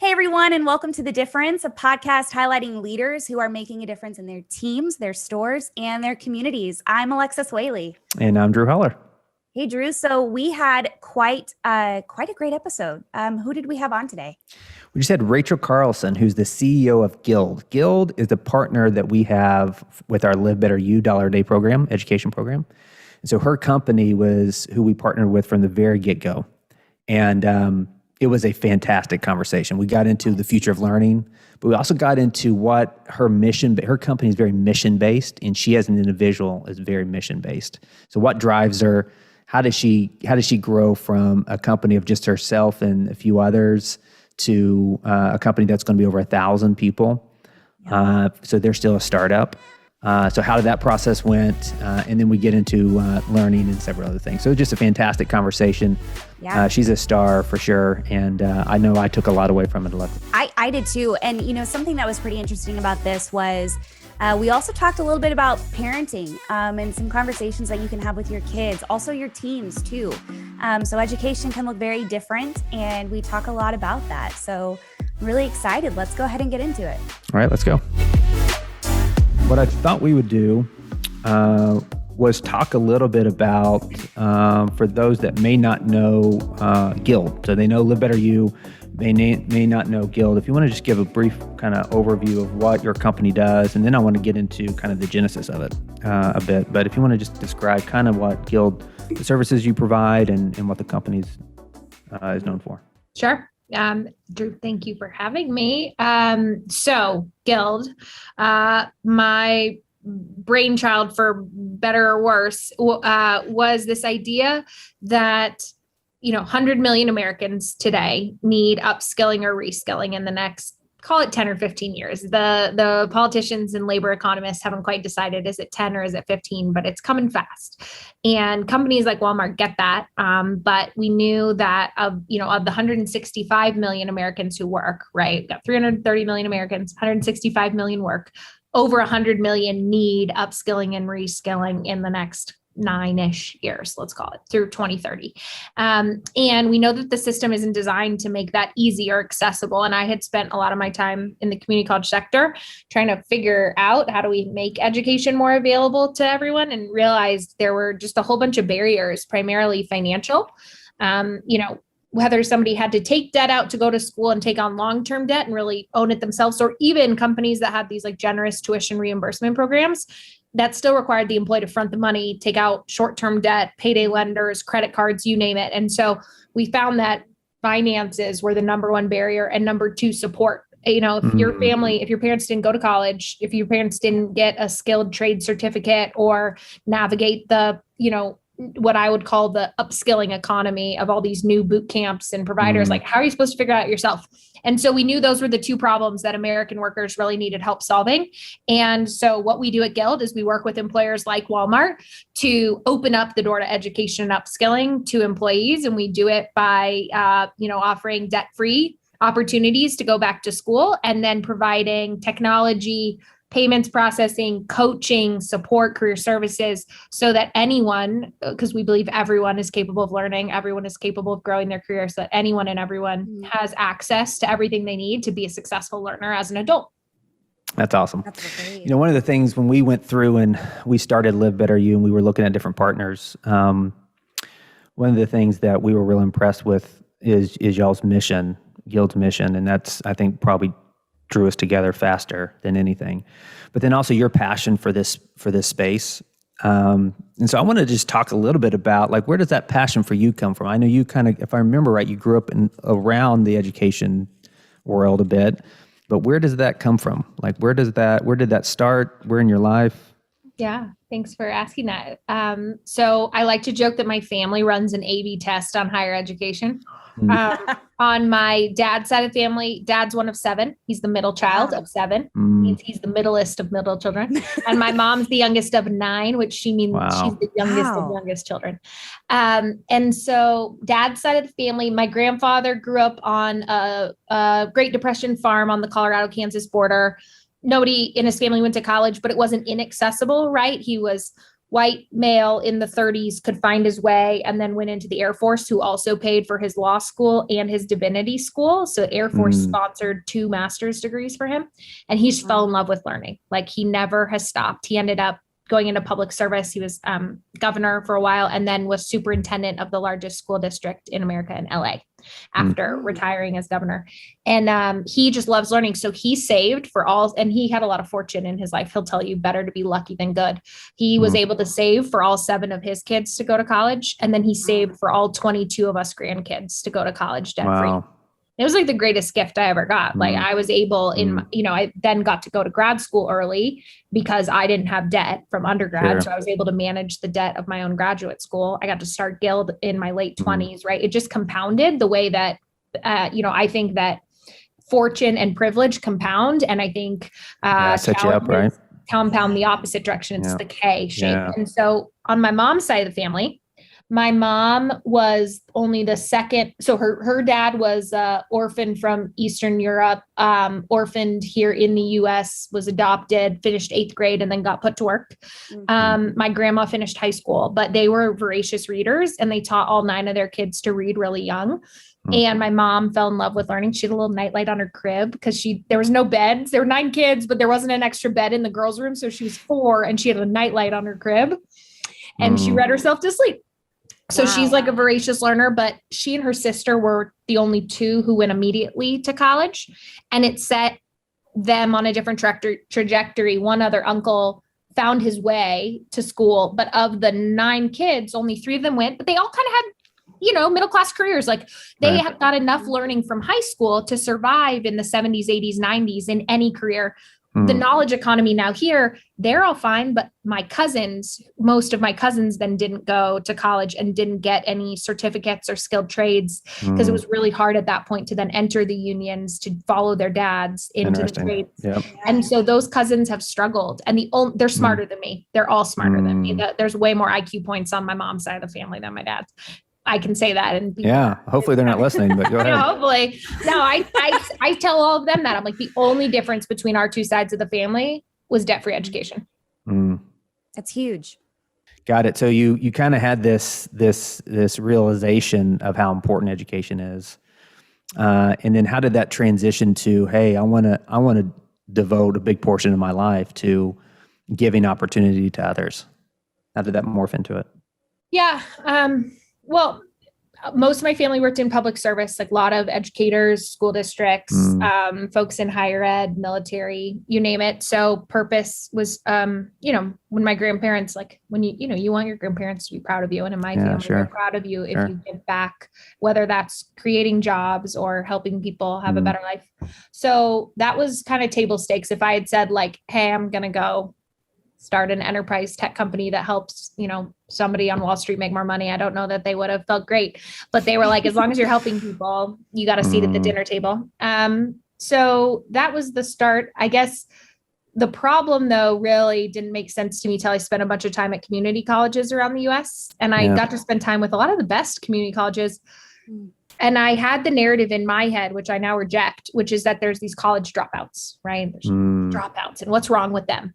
Hey, everyone, and welcome to The Difference, a podcast highlighting leaders who are making a difference in their teams, their stores, and their communities. I'm Alexis Whaley. And I'm Drew Heller. Hey, Drew. So we had quite a great episode. Who did we have on today? We just had Rachel Carlson, who's the CEO of Guild. Guild is a partner that we have with our Live Better You $1 program, education program. And so her company was who we partnered with from the very get-go. And it was a fantastic conversation. We got into the future of learning, but we also got into what her company is very mission-based, and she as an individual is very mission-based. So what drives her? How does she grow from a company of just herself and a few others to a company that's going to be over 1,000 people? So they're still a startup. So how did that process went? And then we get into learning and several other things. So just a fantastic conversation. Yeah. She's a star for sure. And I know I took a lot away from it. I did too. And, something that was pretty interesting about this was we also talked a little bit about parenting and some conversations that you can have with your kids, also your teams too. So education can look very different, and we talk a lot about that. So I'm really excited. Let's go ahead and get into it. All right, let's go. What I thought we would do was talk a little bit about, for those that may not know Guild. So they know Live Better You, may not know Guild. If you want to just give a brief kind of overview of what your company does, and then I want to get into kind of the genesis of it a bit. But if you want to just describe kind of what Guild, the services you provide, and what the company is known for. Sure. Drew, thank you for having me. So Guild, my brainchild, for better or worse, was this idea that, 100 million Americans today need upskilling or reskilling in the next, call it 10 or 15 years. The politicians and labor economists haven't quite decided, is it 10 or is it 15, but it's coming fast. And companies like Walmart get that. But we knew that of the 165 million Americans who work, right? We've got 330 million Americans, 165 million work, over 100 million need upskilling and reskilling in the next 9-ish years, let's call it, through 2030. And we know that the system isn't designed to make that easy or accessible. And I had spent a lot of my time in the community college sector trying to figure out how do we make education more available to everyone, and realized there were just a whole bunch of barriers, primarily financial. Whether somebody had to take debt out to go to school and take on long-term debt and really own it themselves, or even companies that had these like generous tuition reimbursement programs that still required the employee to front the money, take out short-term debt, payday lenders, credit cards, you name it. And so we found that finances were the number one barrier, and number two, support. If your family, if your parents didn't go to college, if your parents didn't get a skilled trade certificate or navigate the, what I would call the upskilling economy of all these new boot camps and providers, like how are you supposed to figure out yourself? And so we knew those were the two problems that American workers really needed help solving. And so what we do at Guild is we work with employers like Walmart to open up the door to education and upskilling to employees. And we do it by, offering debt-free opportunities to go back to school, and then providing technology, payments processing, coaching, support, career services, so that anyone, because we believe everyone is capable of learning, everyone is capable of growing their career, so that anyone and everyone has access to everything they need to be a successful learner as an adult. That's awesome. One of the things when we went through and we started Live Better You and we were looking at different partners, one of the things that we were real impressed with is y'all's mission, Guild's mission. And that's, I think, probably drew us together faster than anything. But then also your passion for this space. And so I want to just talk a little bit about, like, where does that passion for you come from? I know you kind of, if I remember right, you grew up around the education world a bit, but where does that come from? Like, where did that start? Where in your life? Yeah, thanks for asking that. So I like to joke that my family runs an A/B test on higher education. On my dad's side of the family, dad's one of 7. He's the middle child of 7. Means he's the middlest of middle children. And my mom's the youngest of 9, which she means she's the youngest of youngest children. And so dad's side of the family, my grandfather grew up on a Great Depression farm on the Colorado-Kansas border. Nobody in his family went to college, but it wasn't inaccessible, right? He was white male in the 30s could find his way and then went into the Air Force, who also paid for his law school and his divinity school. So Air Force sponsored 2 master's degrees for him. And he fell in love with learning. Like, he never has stopped. He ended up going into public service. He was governor for a while, and then was superintendent of the largest school district in America in LA after retiring as governor. And he just loves learning. So he saved for all, and he had a lot of fortune in his life. He'll tell you, better to be lucky than good. He was able to save for all 7 of his kids to go to college. And then he saved for all 22 of us grandkids to go to college debt free. Wow. It was like the greatest gift I ever got. Like, I was able I then got to go to grad school early because I didn't have debt from undergrad. Sure. So I was able to manage the debt of my own graduate school. I got to start Guild in my late 20s, right? It just compounded the way that, I think that fortune and privilege compound. And I think set you up, right? Compound the opposite direction. It's the K shape. Yeah. And so on my mom's side of the family, my mom was only the second. So her dad was orphaned from Eastern Europe, orphaned here in the US, was adopted, finished 8th grade, and then got put to work. My grandma finished high school, but they were voracious readers, and they taught all 9 of their kids to read really young. And my mom fell in love with learning. She had a little nightlight on her crib because there was no beds. There were 9 kids, but there wasn't an extra bed in the girls' room. So she was 4 and she had a nightlight on her crib, and she read herself to sleep. So she's like a voracious learner, but she and her sister were the only 2 who went immediately to college, and it set them on a different trajectory. One other uncle found his way to school, but of the 9 kids, only 3 of them went, but they all kind of had, middle-class careers. Like, they have got enough learning from high school to survive in the 70s, 80s, 90s in any career. The knowledge economy now here, they're all fine. But most of my cousins then didn't go to college and didn't get any certificates or skilled trades because it was really hard at that point to then enter the unions to follow their dads into the trades. Yep. And so those cousins have struggled, and they're smarter than me. They're all smarter than me. There's way more IQ points on my mom's side of the family than my dad's. I can say that. And hopefully they're not listening, but go ahead. Hopefully. No, I tell all of them that. I'm like, the only difference between our 2 sides of the family was debt-free education. That's huge. Got it. So you kind of had this realization of how important education is. And then how did that transition to, hey, I want to devote a big portion of my life to giving opportunity to others? How did that morph into it? Yeah. Well, most of my family worked in public service, like a lot of educators, school districts, folks in higher ed, military, you name it. So purpose was, when my grandparents, like when you want your grandparents to be proud of you. And in my family, they're proud of you if you give back, whether that's creating jobs or helping people have a better life. So that was kind of table stakes. If I had said like, hey, I'm going to go start an enterprise tech company that helps, somebody on Wall Street make more money, I don't know that they would have felt great, but they were like, as long as you're helping people, you got a seat at the dinner table. So that was the start. I guess the problem though, really didn't make sense to me till I spent a bunch of time at community colleges around the US. And I got to spend time with a lot of the best community colleges. And I had the narrative in my head, which I now reject, which is that there's these college dropouts, right? There's dropouts, and what's wrong with them?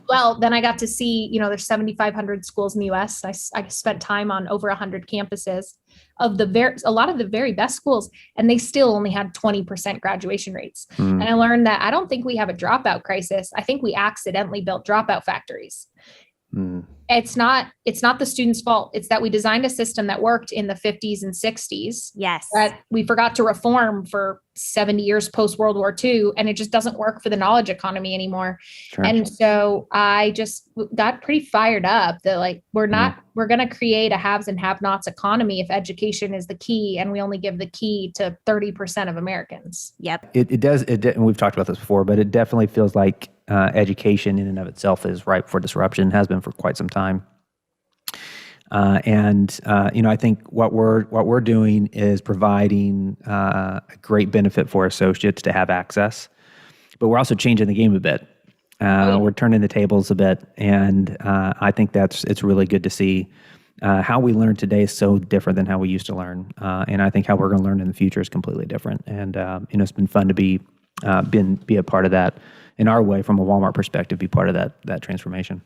Well, then I got to see, there's 7,500 schools in the US. I spent time on over 100 campuses of a lot of the very best schools, and they still only had 20% graduation rates. And I learned that I don't think we have a dropout crisis. I think we accidentally built dropout factories. It's not the student's fault. It's that we designed a system that worked in the 50s and 60s. Yes. That we forgot to reform for 70 years post World War II. And it just doesn't work for the knowledge economy anymore. Sure. And so I just got pretty fired up that like, we're going to create a haves and have-nots economy if education is the key, and we only give the key to 30% of Americans. Yep. It does. And we've talked about this before, but it definitely feels like education in and of itself is ripe for disruption, has been for quite some time. I think what we're doing is providing a great benefit for associates to have access, but we're also changing the game a bit. We're turning the tables a bit, and I think it's really good to see how we learn today is so different than how we used to learn, and I think how we're going to learn in the future is completely different. And it's been fun to be a part of that in our way, from a Walmart perspective, be part of that transformation.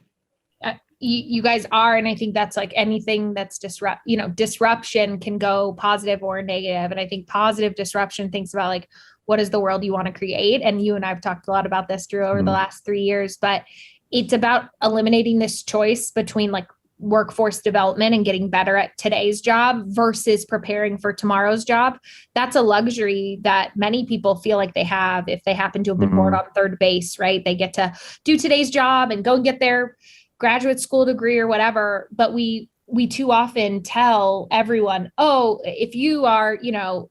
you guys are. And I think that's like anything that's disruption can go positive or negative. And I think positive disruption thinks about like, what is the world you want to create? And you and I've talked a lot about this, Drew, over the last 3 years, but it's about eliminating this choice between like workforce development and getting better at today's job versus preparing for tomorrow's job. That's a luxury that many people feel like they have if they happen to have been born on third base, right? They get to do today's job and go and get their graduate school degree or whatever. But we too often tell everyone, oh, if you are,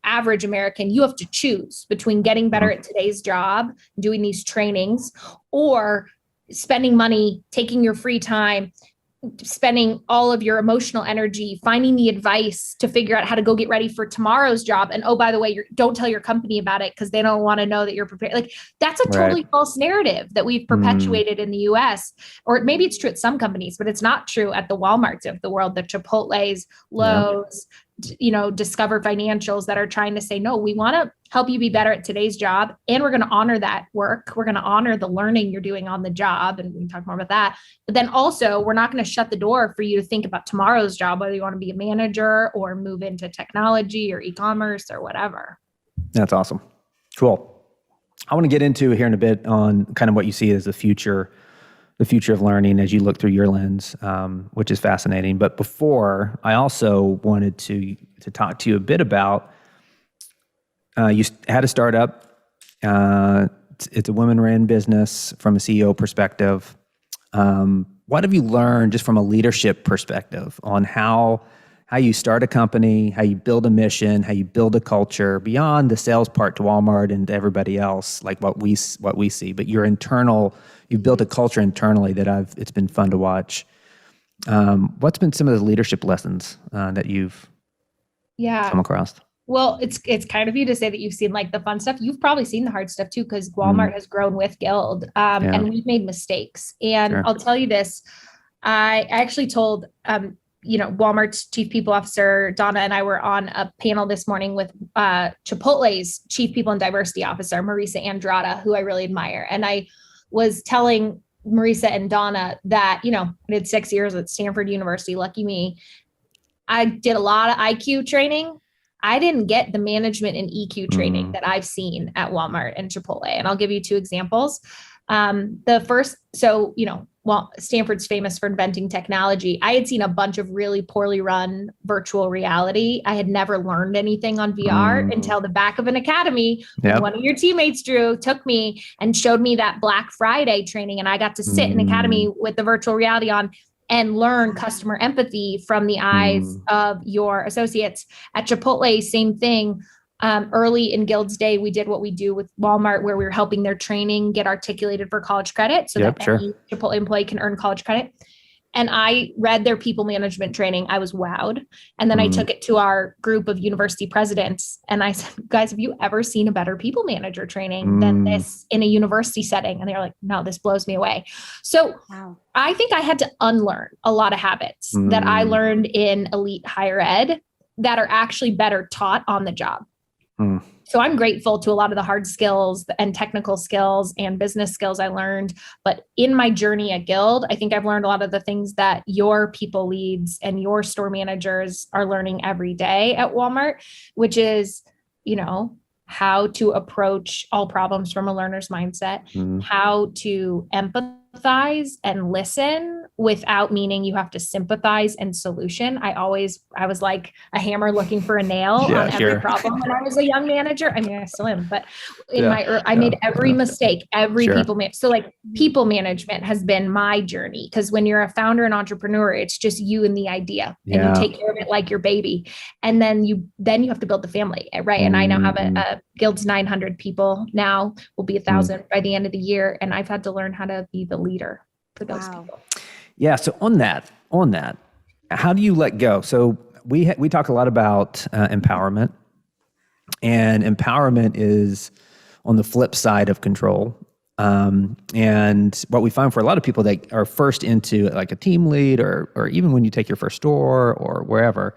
average American, you have to choose between getting better at today's job, doing these trainings, or spending money, taking your free time, spending all of your emotional energy, finding the advice to figure out how to go get ready for tomorrow's job. And oh, by the way, don't tell your company about it because they don't want to know that you're prepared. Like that's a totally false narrative that we've perpetuated in the US, or maybe it's true at some companies, but it's not true at the Walmarts of the world, the Chipotle's, Lowe's, Discover Financials that are trying to say, no, we want to help you be better at today's job. And we're going to honor that work. We're going to honor the learning you're doing on the job. And we can talk more about that. But then also, we're not going to shut the door for you to think about tomorrow's job, whether you want to be a manager or move into technology or e-commerce or whatever. That's awesome. Cool. I want to get into here in a bit on kind of what you see as the future of learning as you look through your lens, which is fascinating. But before, I also wanted to talk to you a bit about, you had a startup. It's a women-run business from a CEO perspective. What have you learned just from a leadership perspective on how you start a company, how you build a mission, how you build a culture beyond the sales part to Walmart and to everybody else, like what we see, but you've built a culture internally that it's been fun to watch. What's been some of the leadership lessons that you've come across? Well, it's kind of you to say that you've seen like the fun stuff. You've probably seen the hard stuff too, because Walmart has grown with Guild, and we've made mistakes. And I'll tell you this, I actually told, Walmart's chief people officer, Donna, and I were on a panel this morning with Chipotle's chief people and diversity officer, Marisa Andrada, who I really admire. And I was telling Marisa and Donna that, I did 6 years at Stanford University, lucky me. I did a lot of IQ training. I didn't get the management and EQ training that I've seen at Walmart and Chipotle. And I'll give you two examples. The first, Stanford's famous for inventing technology. I had seen a bunch of really poorly run virtual reality. I had never learned anything on VR until the back of an academy. One of your teammates, Drew, took me and showed me that Black Friday training. And I got to sit in academy with the virtual reality on and learn customer empathy from the eyes of your associates. At Chipotle, same thing. Early in Guild's day, we did what we do with Walmart, where we were helping their training get articulated for college credit so that any Chipotle employee can earn college credit. And I read their people management training. I was wowed. And then I took it to our group of university presidents. And I said, guys, have you ever seen a better people manager training than this in a university setting? And they were like, no, this blows me away. So I think I had to unlearn a lot of habits that I learned in elite higher ed that are actually better taught on the job. So I'm grateful to a lot of the hard skills and technical skills and business skills I learned. But in my journey at Guild, I think I've learned a lot of the things that your people leads and your store managers are learning every day at Walmart, which is, how to approach all problems from a learner's mindset, how to empathize and listen without meaning you have to sympathize and solution. I was like a hammer looking for a nail on every problem when I was a young manager. I mean, I still am, but I made every mistake, So like people management has been my journey, because when you're a founder and entrepreneur, it's just you and the idea and you take care of it like your baby. And then you have to build the family. Right. And I now have a Guild's 900 people now, will be 1,000 by the end of the year. And I've had to learn how to be the leader for those people. Yeah. So on that, how do you let go? So we talk a lot about empowerment, and empowerment is on the flip side of control. And what we find for a lot of people that are first into like a team lead or even when you take your first store or wherever,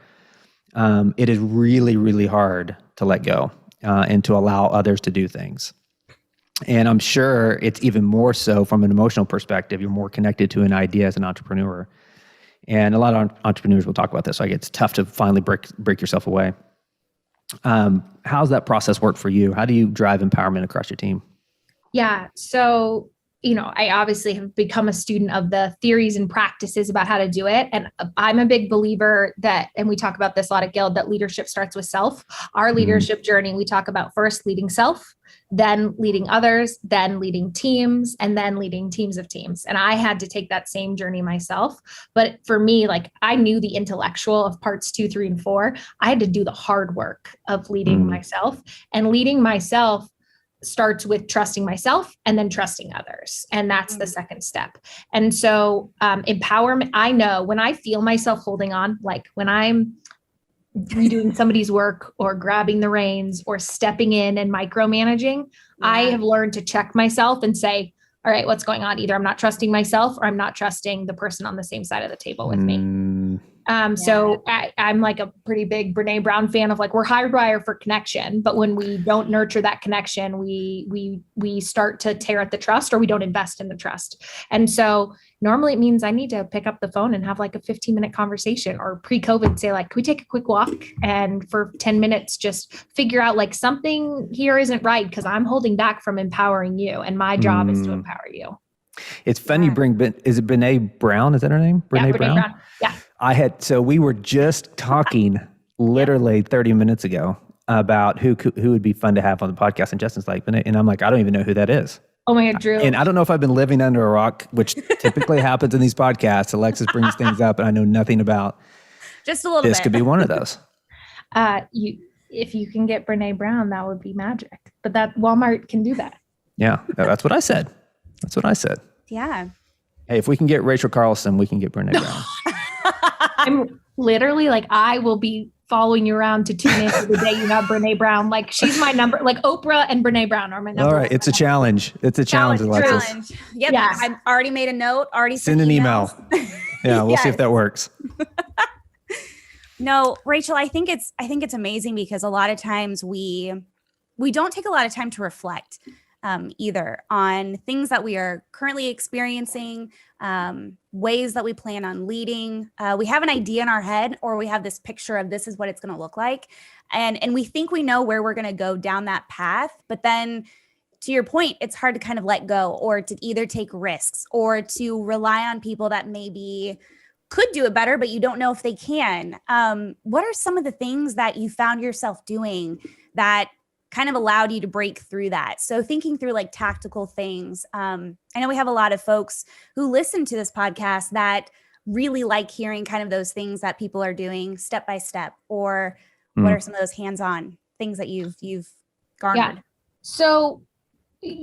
it is really, really hard to let go and to allow others to do things. And I'm sure it's even more so from an emotional perspective. You're more connected to an idea as an entrepreneur. And a lot of entrepreneurs will talk about this. Like, it's tough to finally break yourself away. How's that process work for you? How do you drive empowerment across your team? Yeah. So, I obviously have become a student of the theories and practices about how to do it. And I'm a big believer that, and we talk about this a lot at Guild, that leadership starts with self. Our leadership journey, we talk about first leading self, then leading others, then leading teams, and then leading teams of teams. And I had to take that same journey myself. But for me, like, I knew the intellectual of parts 2, 3, and 4. I had to do the hard work of leading myself, and leading myself starts with trusting myself and then trusting others. And that's the second step. And so empowerment, I know when I feel myself holding on, like when I'm redoing somebody's work or grabbing the reins or stepping in and micromanaging, I have learned to check myself and say, all right, what's going on? Either I'm not trusting myself or I'm not trusting the person on the same side of the table with me. So I'm like a pretty big Brene Brown fan of, like, we're hardwired for connection, but when we don't nurture that connection, we start to tear at the trust, or we don't invest in the trust. And so normally it means I need to pick up the phone and have like a 15-minute conversation, or pre-COVID say, like, can we take a quick walk and for 10 minutes, just figure out, like, something here isn't right because I'm holding back from empowering you. And my job is to empower you. It's funny you bring, is it Brene Brown? Is that her name? Brene Brown. Yeah. So we were just talking literally 30 minutes ago about who would be fun to have on the podcast. And Justin's like, and I'm like, I don't even know who that is. Oh my God, Drew. And I don't know if I've been living under a rock, which typically happens in these podcasts. Alexis brings things up and I know nothing about. Just a little this bit. Could be one of those. If you can get Brene Brown, that would be magic. But that Walmart can do that. Yeah, that's what I said. Yeah. Hey, if we can get Rachel Carlson, we can get Brene Brown. I'm literally like, I will be following you around to tune in the day you have Brene Brown. Like, she's my number, like Oprah and Brene Brown are my number. All right. It's a challenge. Alexis. Yep. Yes. I've already made a note, send an email. Yeah. We'll see if that works. No, Rachel, I think it's amazing because a lot of times we don't take a lot of time to reflect either on things that we are currently experiencing, ways that we plan on leading. We have an idea in our head, or we have this picture of this is what it's going to look like. And we think we know where we're going to go down that path. But then, to your point, it's hard to kind of let go, or to either take risks, or to rely on people that maybe could do it better, but you don't know if they can. What are some of the things that you found yourself doing that kind of allowed you to break through that? So thinking through like tactical things. I know we have a lot of folks who listen to this podcast that really like hearing kind of those things that people are doing step by step, or what are some of those hands-on things that you've garnered? Yeah. So,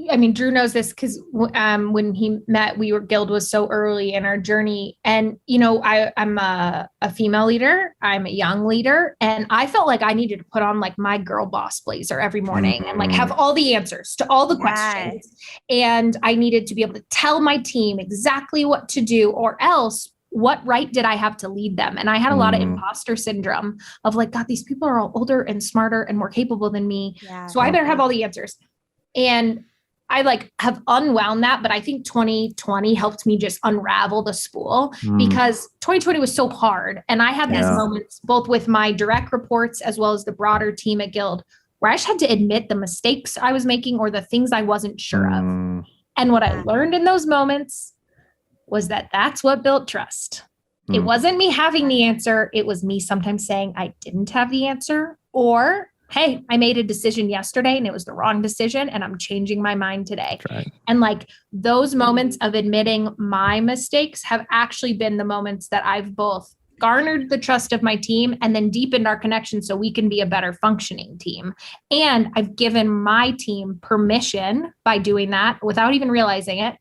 I mean, Drew knows this because when he met, Guild was so early in our journey. And, I'm a female leader. I'm a young leader. And I felt like I needed to put on like my girl boss blazer every morning and like have all the answers to all the questions. And I needed to be able to tell my team exactly what to do, or else what right did I have to lead them? And I had a lot of imposter syndrome of like, God, these people are all older and smarter and more capable than me. Yeah. So I better have all the answers. And I like have unwound that, but I think 2020 helped me just unravel the spool because 2020 was so hard. And I had these moments both with my direct reports as well as the broader team at Guild where I just had to admit the mistakes I was making or the things I wasn't sure of. And what I learned in those moments was that that's what built trust. It wasn't me having the answer. It was me sometimes saying I didn't have the answer, or hey, I made a decision yesterday and it was the wrong decision and I'm changing my mind today. Right. And like those moments of admitting my mistakes have actually been the moments that I've both garnered the trust of my team and then deepened our connection so we can be a better functioning team. And I've given my team permission by doing that without even realizing it.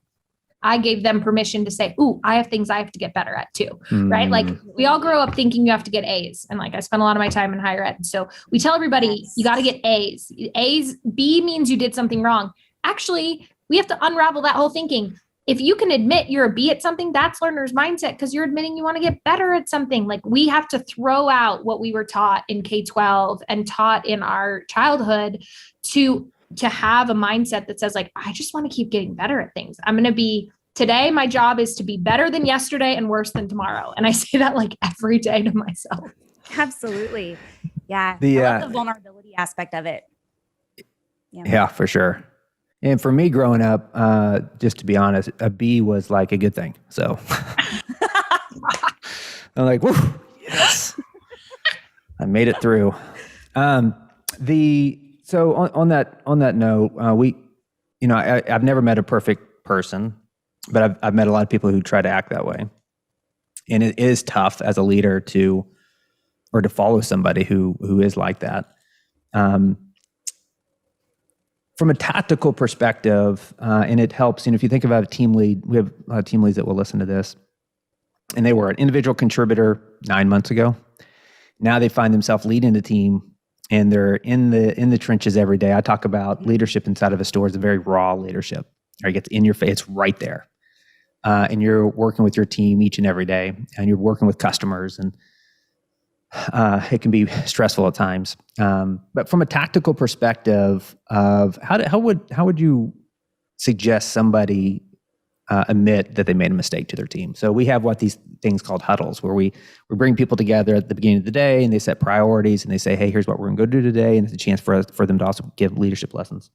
I gave them permission to say, ooh, I have things I have to get better at too, right? Like we all grow up thinking you have to get A's. And like, I spent a lot of my time in higher ed. So we tell everybody, you got to get A's. B means you did something wrong. Actually, we have to unravel that whole thinking. If you can admit you're a B at something, that's learner's mindset because you're admitting you want to get better at something. Like we have to throw out what we were taught in K-12 and taught in our childhood to have a mindset that says like, I just want to keep getting better at things. I'm going to be today my job is to be better than yesterday and worse than tomorrow. And I say that like every day to myself. Absolutely. Yeah. The, I love the vulnerability aspect of it. Yeah, for sure. And for me growing up, just to be honest, a B was like a good thing. So I'm like, woo, yes, I made it through. So on that note, I've never met a perfect person, but I've met a lot of people who try to act that way, and it is tough as a leader to follow somebody who is like that. From a tactical perspective, and it helps. If you think about a team lead, we have a lot of team leads that will listen to this, and they were an individual contributor 9 months ago. Now they find themselves leading a team, and they're in the trenches every day. I talk about leadership inside of a store is a very raw leadership. It gets in your face, it's right there, and you're working with your team each and every day, and you're working with customers, and it can be stressful at times. But from a tactical perspective of how would you suggest somebody admit that they made a mistake to their team? So we have these things called huddles, where we bring people together at the beginning of the day, and they set priorities, and they say, hey, here's what we're going to go do today. And it's a chance for them to also give leadership lessons.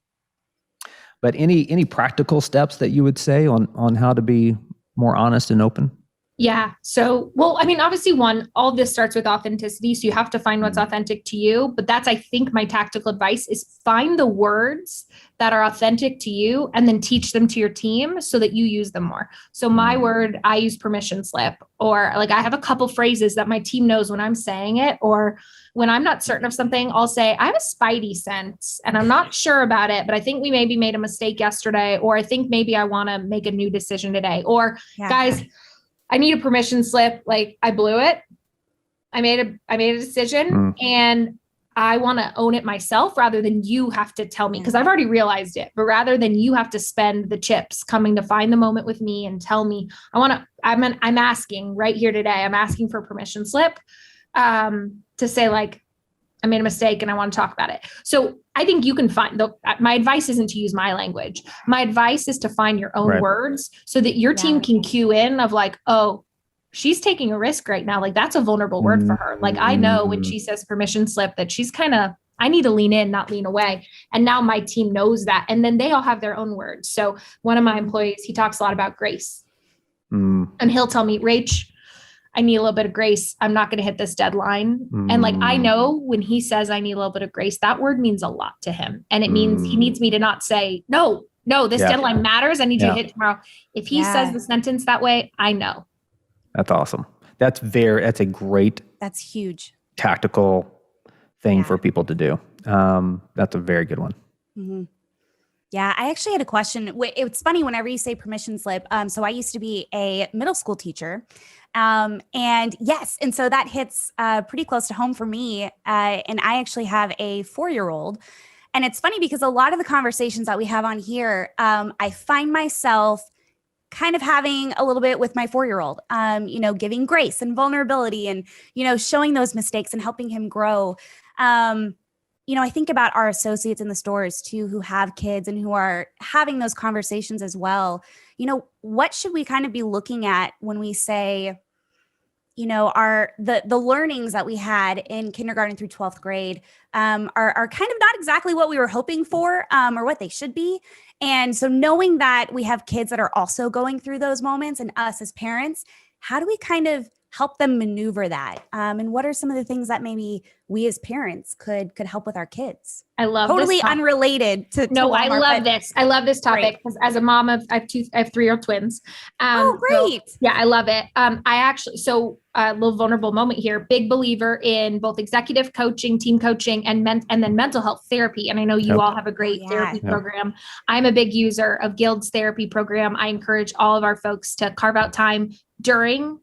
But any practical steps that you would say on how to be more honest and open? Yeah. So, obviously all of this starts with authenticity. So you have to find what's authentic to you, but that's, I think, my tactical advice is find the words that are authentic to you and then teach them to your team so that you use them more. So my word, I use permission slip, or like I have a couple phrases that my team knows when I'm saying it, or when I'm not certain of something, I'll say, I have a spidey sense and I'm not sure about it, but I think we maybe made a mistake yesterday, or I think maybe I want to make a new decision today, or guys, I need a permission slip. Like I blew it. I made a decision and I want to own it myself rather than you have to tell me, because I've already realized it, but rather than you have to spend the chips coming to find the moment with me and tell me, I'm asking right here today, I'm asking for a permission slip to say like, I made a mistake and I want to talk about it. So I think you can my advice isn't to use my language. My advice is to find your own words so that your team can cue in of like, oh, she's taking a risk right now. Like that's a vulnerable word for her. Like I know when she says permission slip that she's I need to lean in, not lean away. And now my team knows that. And then they all have their own words. So one of my employees, he talks a lot about grace. And he'll tell me, Rach, I need a little bit of grace. I'm not going to hit this deadline. And like, I know when he says I need a little bit of grace, that word means a lot to him. And it means he needs me to not say, no, this deadline matters. I need you to hit tomorrow. If he says the sentence that way, I know. That's awesome. That's a great, that's huge tactical thing for people to do. That's a very good one. Mm-hmm. Yeah, I actually had a question. It's funny whenever you say permission slip. So I used to be a middle school teacher. And so that hits pretty close to home for me. And I actually have a 4-year-old. And it's funny because a lot of the conversations that we have on here, I find myself kind of having a little bit with my 4-year-old, giving grace and vulnerability and, showing those mistakes and helping him grow. I think about our associates in the stores too, who have kids and who are having those conversations as well. What should we kind of be looking at when we say, the learnings that we had in kindergarten through 12th grade are kind of not exactly what we were hoping for or what they should be. And so knowing that we have kids that are also going through those moments and us as parents, how do we kind of help them maneuver that? And what are some of the things that maybe we as parents could help with our kids? I love totally this unrelated to no, Walmart, I love this. I love this topic because as a mom of, I have 3-year-old twins. Oh, great. So, yeah, I love it. A little vulnerable moment here, big believer in both executive coaching, team coaching, and then mental health therapy. And I know you all have a great therapy program. I'm a big user of Guild's therapy program. I encourage all of our folks to carve out time during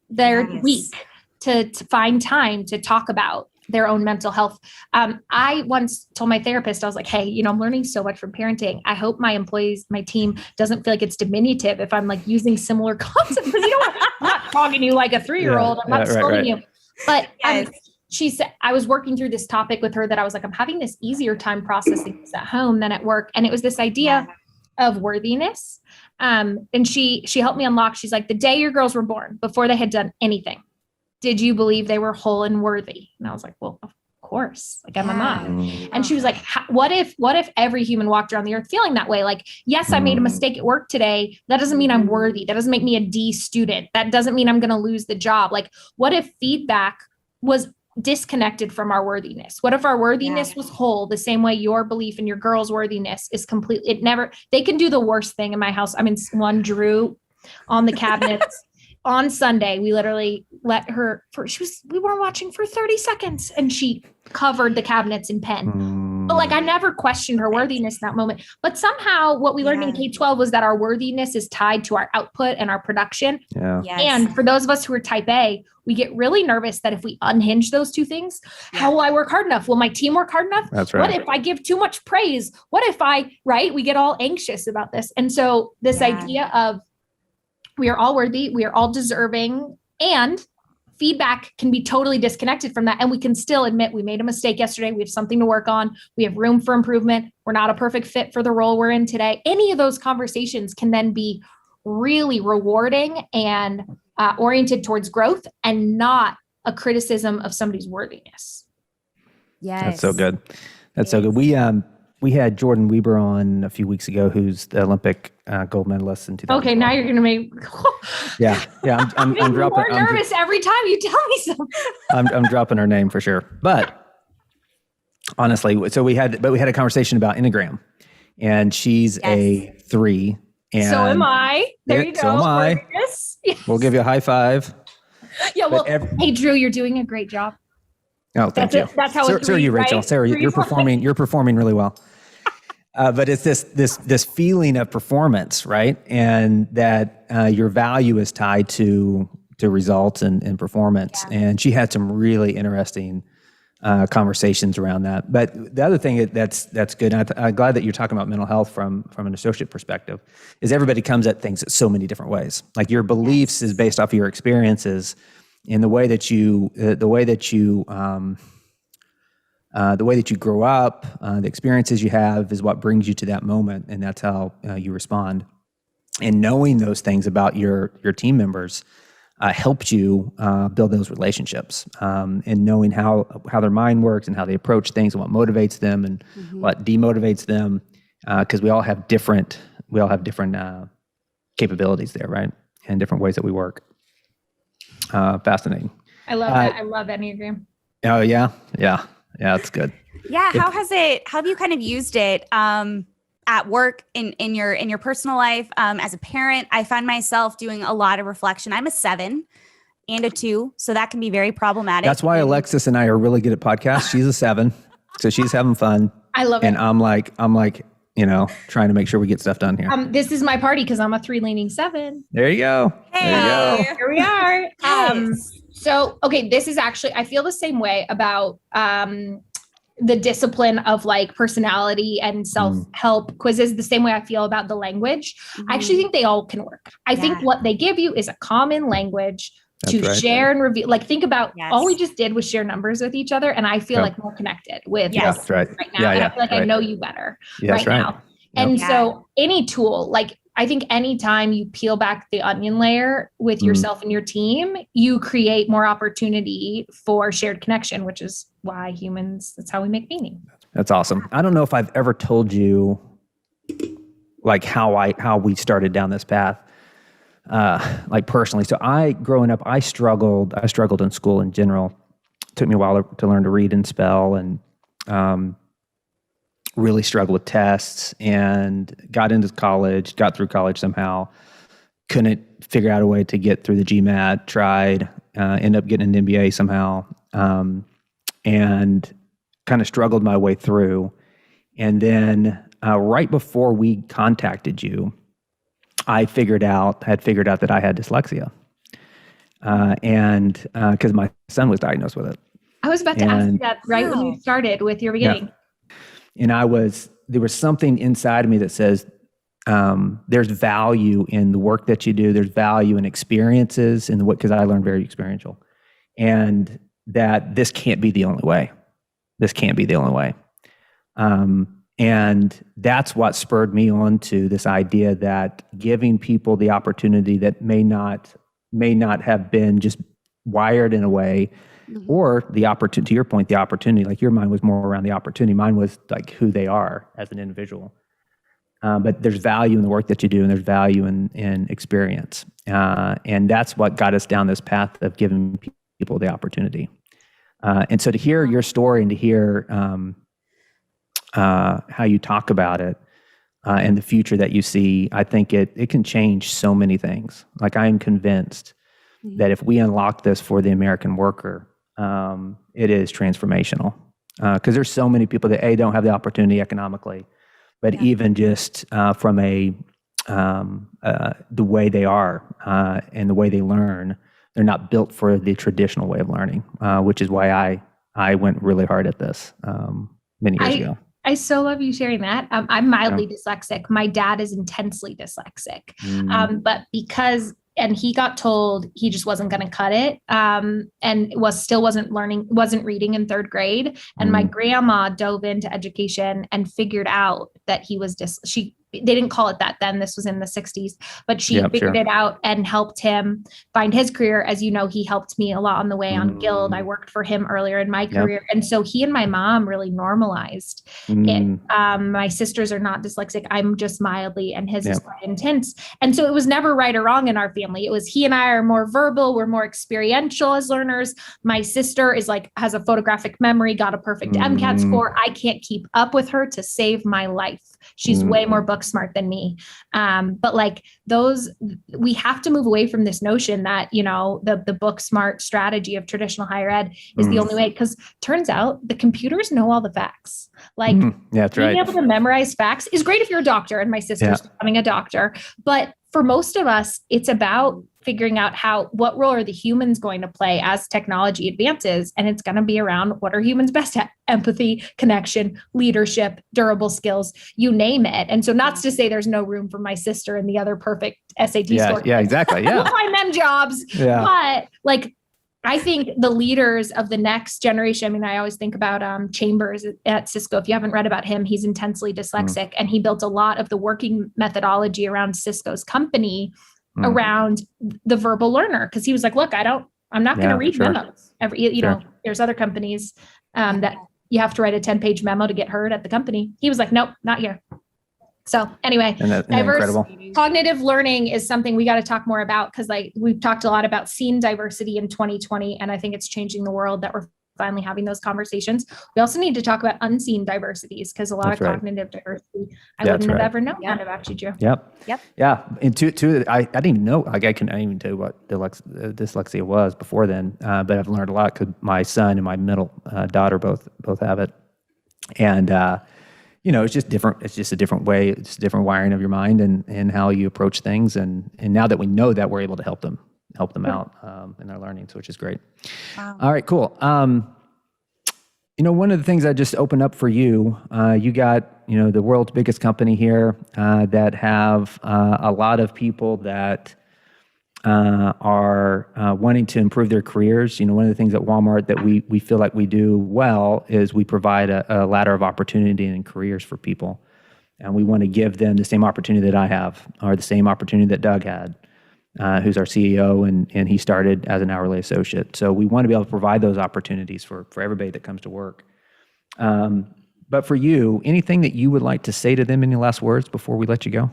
their week to find time to talk about their own mental health. I once told my therapist, I was like, hey, I'm learning so much from parenting. I hope my employees, my team doesn't feel like it's diminutive if I'm like using similar concepts. Because I'm not talking to you like a 3-year-old. I'm not scolding you. But she said, I was working through this topic with her that I was like, I'm having this easier time processing this at home than at work. And it was this idea of worthiness. And she helped me unlock. She's like, the day your girls were born, before they had done anything, did you believe they were whole and worthy? And I was like, well, of course. Like, I'm a mom. And she was like, what if every human walked around the earth feeling that way? Like, yes, I made a mistake at work today. That doesn't mean I'm worthy. That doesn't make me a D student. That doesn't mean I'm going to lose the job. Like, what if feedback was disconnected from our worthiness? What if our worthiness was whole, the same way your belief in your girl's worthiness is completely, they can do the worst thing in my house. I mean, one drew on the cabinets. On Sunday, we literally let her we were watching for 30 seconds and she covered the cabinets in pen. But like, I never questioned her worthiness in that moment. But somehow what we learned in K-12 was that our worthiness is tied to our output and our production. Yeah. Yes. And for those of us who are type A, we get really nervous that if we unhinge those two things, how will I work hard enough? Will my team work hard enough? That's right. What if I give too much praise? What if we get all anxious about this. And so this idea of, we are all worthy, we are all deserving, and feedback can be totally disconnected from that. And we can still admit we made a mistake yesterday. We have something to work on. We have room for improvement. We're not a perfect fit for the role we're in today. Any of those conversations can then be really rewarding and oriented towards growth and not a criticism of somebody's worthiness. Yes. That's so good. That's so good. We had Jordan Weber on a few weeks ago, who's the Olympic gold medalist in 2000. Okay, now you're going to make I'm dropping. more nervous every time you tell me something. I'm dropping her name for sure. But honestly, so we had a conversation about Enneagram, and she's a 3. And so am I. There you go. So am I. Yes. We'll give you a high five. Yeah. Well, hey, Drew, you're doing a great job. Oh, thank you. That's how it's so are you, Rachel. right? Sarah, you're performing really well. But it's this feeling of performance, right? And that your value is tied to results and performance. Yeah. And she had some really interesting conversations around that. But the other thing that's good, and I'm glad that you're talking about mental health from an associate perspective, is everybody comes at things so many different ways. Like your beliefs is based off of your experiences. In the way that you grow up, the experiences you have is what brings you to that moment, and that's how you respond. And knowing those things about your team members helped you build those relationships, and knowing how their mind works and how they approach things and what motivates them and what demotivates them, because we all have different capabilities there, right? And different ways that we work. Fascinating. I love that. I love Enneagram. Oh yeah. It's good. Yeah. How have you kind of used it at work in your personal life? As a parent, I find myself doing a lot of reflection. I'm a 7 and a 2, so that can be very problematic. That's why Alexis and I are really good at podcasts. She's a 7, so she's having fun. I love it. And I'm like, trying to make sure we get stuff done here. This is my party because I'm a 3 leaning 7. There you go. Hey. There you go. Here we are. Nice. So, okay, this is actually, I feel the same way about the discipline of like personality and self-help quizzes, the same way I feel about the language. I actually think they all can work. I think what they give you is a common language to share and review. Like, think about all we just did was share numbers with each other. And I feel like more connected with this right now. And I feel like I know you better now. And so any tool, like I think anytime you peel back the onion layer with yourself and your team, you create more opportunity for shared connection, which is why that's how we make meaning. That's awesome. I don't know if I've ever told you like how we started down this path. Like personally. So growing up, I struggled in school in general. It took me a while to learn to read and spell, and really struggled with tests, and got through college somehow. Couldn't figure out a way to get through the GMAT, tried, ended up getting an MBA somehow, and kind of struggled my way through. And then right before we contacted you, I had figured out that I had dyslexia, and because my son was diagnosed with it. I was about to ask you that when you started with your beginning. Yeah. And there was something inside of me that says, there's value in the work that you do. There's value in experiences because I learned very experiential, and that this can't be the only way. And that's what spurred me on to this idea that giving people the opportunity that may not have been just wired in a way, or the opportunity, to your point, the opportunity, like your mind was more around the opportunity. Mine was like who they are as an individual. But there's value in the work that you do, and there's value in experience. And that's what got us down this path of giving people the opportunity. And so to hear your story and to hear how you talk about it and the future that you see, I think it can change so many things. Like, I am convinced that if we unlock this for the American worker, it is transformational. Because there's so many people that don't have the opportunity economically, but even just from the way they are and the way they learn, they're not built for the traditional way of learning, which is why I went really hard at this many years ago. I so love you sharing that. I'm mildly dyslexic. My dad is intensely dyslexic. But because he got told he just wasn't going to cut it, and wasn't reading in third grade. And my grandma dove into education and figured out that he was they didn't call it that then. This was in the 60s, but she figured it out and helped him find his career. As you know, he helped me a lot on the way on Guild. I worked for him earlier in my career. And so he and my mom really normalized it. My sisters are not dyslexic. I'm just mildly, and his is quite intense. And so it was never right or wrong in our family. It was he and I are more verbal. We're more experiential as learners. My sister has a photographic memory, got a perfect MCAT score. I can't keep up with her to save my life. She's way more book smart than me. But like we have to move away from this notion that, the book smart strategy of traditional higher ed is the only way, because turns out the computers know all the facts. Like that's being right. able to memorize facts is great if you're a doctor, and my sister's becoming a doctor. But for most of us, it's about figuring out what role are the humans going to play as technology advances. And it's going to be around what are humans best at: empathy, connection, leadership, durable skills, you name it. And so not to say there's no room for my sister and the other perfect SAT score. Yeah, exactly. Yeah. We'll find them jobs. Yeah. But like, I think the leaders of the next generation, I mean, I always think about Chambers at Cisco. If you haven't read about him, he's intensely dyslexic, and he built a lot of the working methodology around Cisco's company around the verbal learner. Because he was like, look, I'm not going to read memos. There's other companies that you have to write a 10-page memo to get heard at the company. He was like, nope, not here. So anyway, diverse cognitive learning is something we got to talk more about, because we've talked a lot about seen diversity in 2020, and I think it's changing the world that we're finally having those conversations. We also need to talk about unseen diversities, because a lot of cognitive diversity I wouldn't have ever known about you, Joe. Yep. Yeah. And two, I didn't even know, I didn't even tell you what dyslexia was before then, but I've learned a lot because my son and my middle daughter both have it. And, it's just different. It's just a different way. It's a different wiring of your mind and how you approach things. And now that we know that, we're able to help them out in their learning, which is great. Wow. All right, cool. One of the things I just opened up for you, you got, the world's biggest company here that have a lot of people that are wanting to improve their careers. One of the things at Walmart that we feel like we do well is we provide a ladder of opportunity and careers for people. And we want to give them the same opportunity that I have, or the same opportunity that Doug had, who's our CEO, and he started as an hourly associate. So we want to be able to provide those opportunities for everybody that comes to work. But for you, anything that you would like to say to them in your last words before we let you go?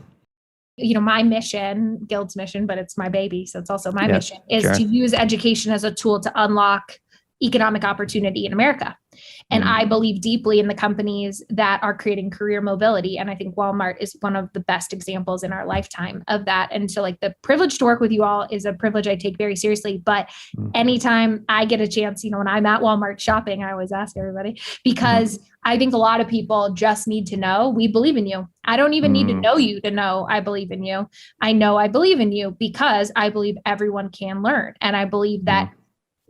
My mission, Guild's mission, but it's my baby, so it's also my mission, is to use education as a tool to unlock economic opportunity in America. And I believe deeply in the companies that are creating career mobility. And I think Walmart is one of the best examples in our lifetime of that. And so the privilege to work with you all is a privilege I take very seriously. But anytime I get a chance, when I'm at Walmart shopping, I always ask everybody, because I think a lot of people just need to know we believe in you. I don't even need to know you to know I believe in you. I know I believe in you because I believe everyone can learn. And I believe that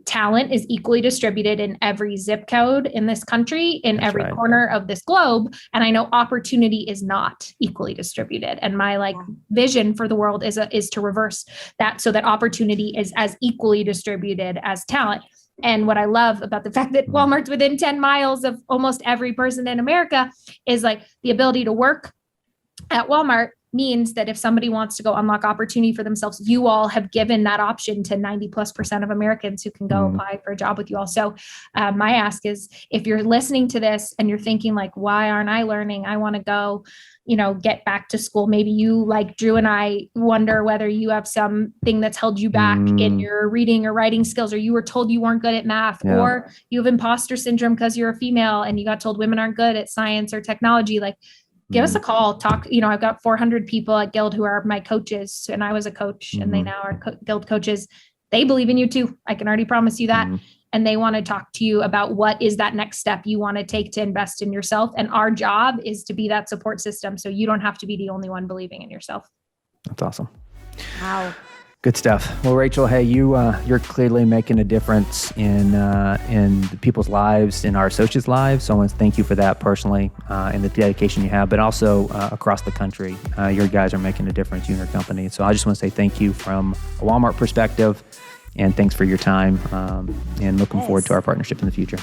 talent is equally distributed in every zip code in this country, in every corner of this globe. And I know opportunity is not equally distributed. And my vision for the world is to reverse that, so that opportunity is as equally distributed as talent. And what I love about the fact that Walmart's within 10 miles of almost every person in America is like the ability to work at Walmart means that if somebody wants to go unlock opportunity for themselves, you all have given that option to 90+% of Americans who can go apply for a job with you all. So my ask is, if you're listening to this and you're thinking like, why aren't I learning? I want to go, get back to school. Maybe you, like Drew and I, wonder whether you have something that's held you back in your reading or writing skills, or you were told you weren't good at math, or you have imposter syndrome because you're a female and you got told women aren't good at science or technology. Like, give us a call, talk. I've got 400 people at Guild who are my coaches, and I was a coach and they now are Guild coaches. They believe in you too. I can already promise you that. And they want to talk to you about what is that next step you want to take to invest in yourself. And our job is to be that support system, so you don't have to be the only one believing in yourself. That's awesome. Wow. Good stuff. Well, Rachel, hey, you're clearly making a difference in people's lives, in our associates' lives. So I want to thank you for that personally, and the dedication you have, but also across the country. Your guys are making a difference, you and your company. So I just want to say thank you from a Walmart perspective, and thanks for your time, and looking forward to our partnership in the future.